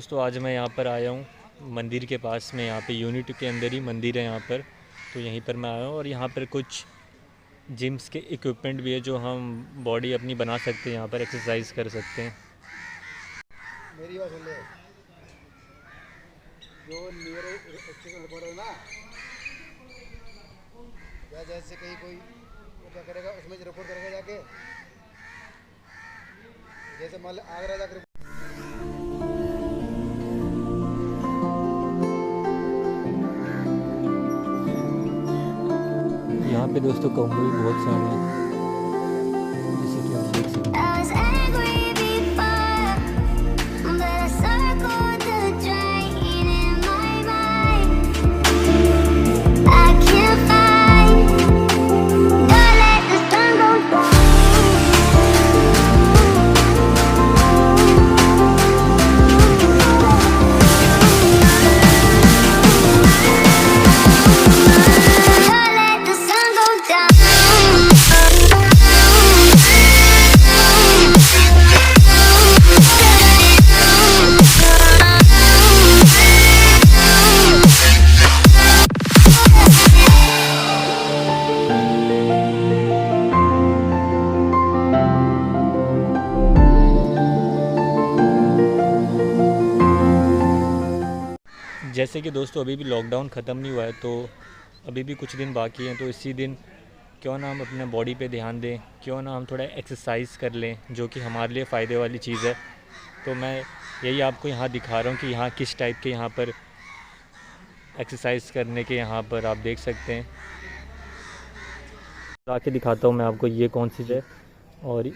दोस्तों आज मैं यहाँ पर आया हूँ मंदिर के पास में, यहाँ पे यूनिट के अंदर ही मंदिर है यहाँ पर, तो यहीं पर मैं आया हूँ। और यहाँ पर कुछ जिम्स के इक्विपमेंट भी है जो हम बॉडी अपनी बना सकते हैं, यहाँ पर एक्सरसाइज कर सकते हैं। मेरी बात सुन ले, जो लीवर एक्सरसाइज रिकॉर्ड है ना, या जैसे कहीं कोई वो क्या करेगा उसमें रिपोर्ट करेगा जाके, जैसे मान लो आगरा जाकर यहाँ पे दोस्तों कौवे भी बहुत सारे हैं, जैसे कि आप देख सकते हैं। जैसे कि दोस्तों अभी भी लॉकडाउन ख़त्म नहीं हुआ है, तो अभी भी कुछ दिन बाकी हैं, तो इसी दिन क्यों ना हम अपने बॉडी पे ध्यान दें, क्यों ना हम थोड़ा एक्सरसाइज कर लें, जो कि हमारे लिए फ़ायदे वाली चीज़ है। तो मैं यही आपको यहाँ दिखा रहा हूँ कि यहाँ किस टाइप के यहाँ पर एक्सरसाइज करने के यहाँ पर आप देख सकते हैं। आके दिखाता हूँ मैं आपको ये कौन सी है, और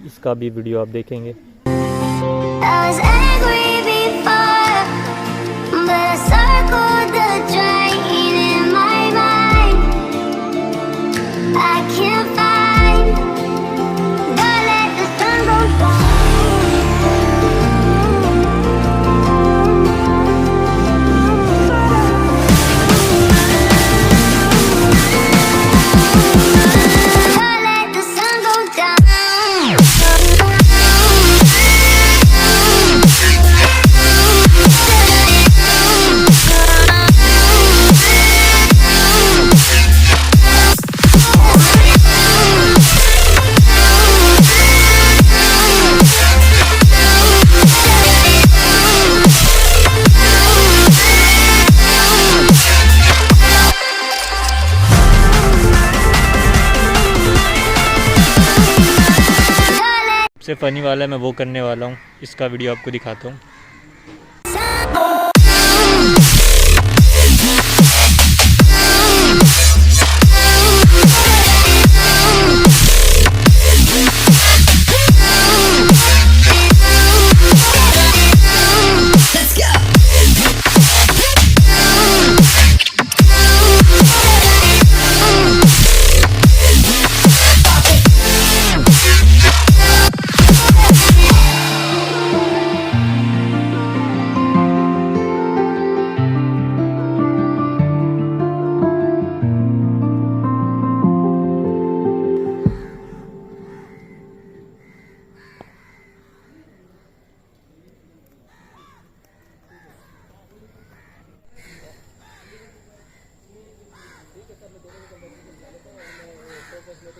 इसका भी वीडियो आप देखेंगे। सबसे फ़नी वाला है, मैं वो करने वाला हूँ, इसका वीडियो आपको दिखाता हूँ।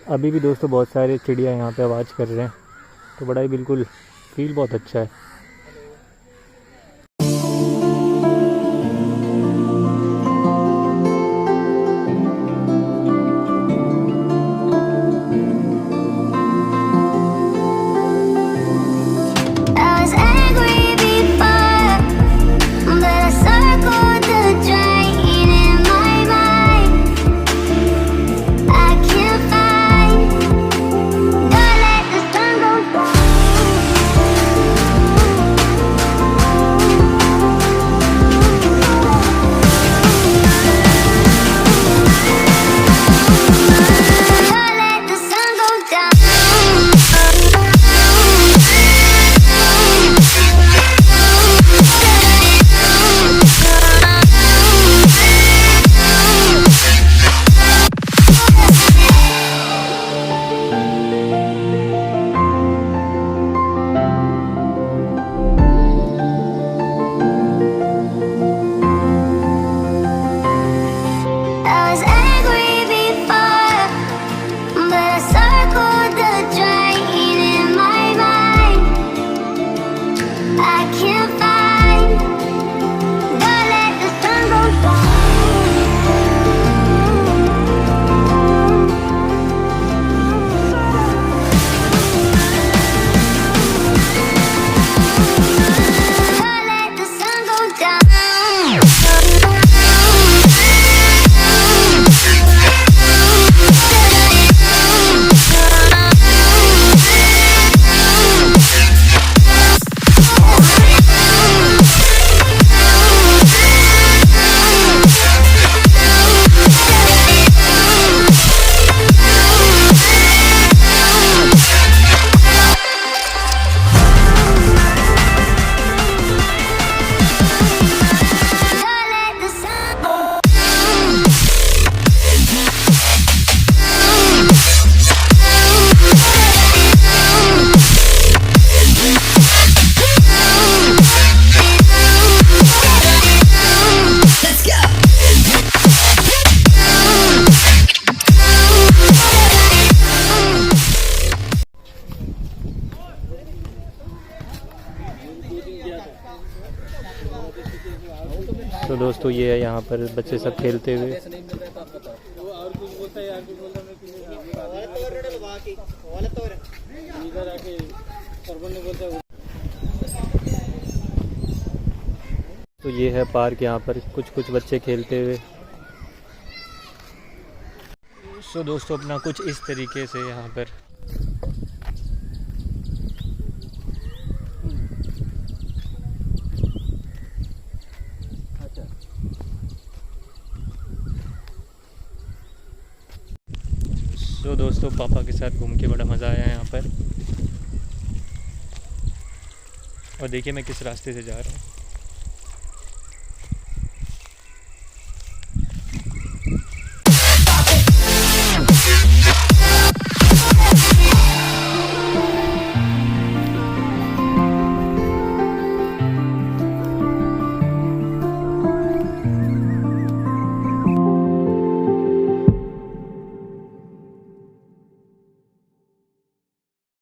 अभी भी दोस्तों बहुत सारे चिड़िया यहाँ पे आवाज़ कर रहे हैं, तो बड़ा ही बिल्कुल फील बहुत अच्छा है। दोस्तों ये है यहाँ पर बच्चे सब खेलते हुए। तो ये है पार्क, यहाँ पर कुछ कुछ बच्चे खेलते हुए। सो दोस्तों अपना कुछ इस तरीके से यहाँ पर तो दोस्तों पापा के साथ घूम के बड़ा मज़ा आया यहाँ पर। और देखिए मैं किस रास्ते से जा रहा हूँ।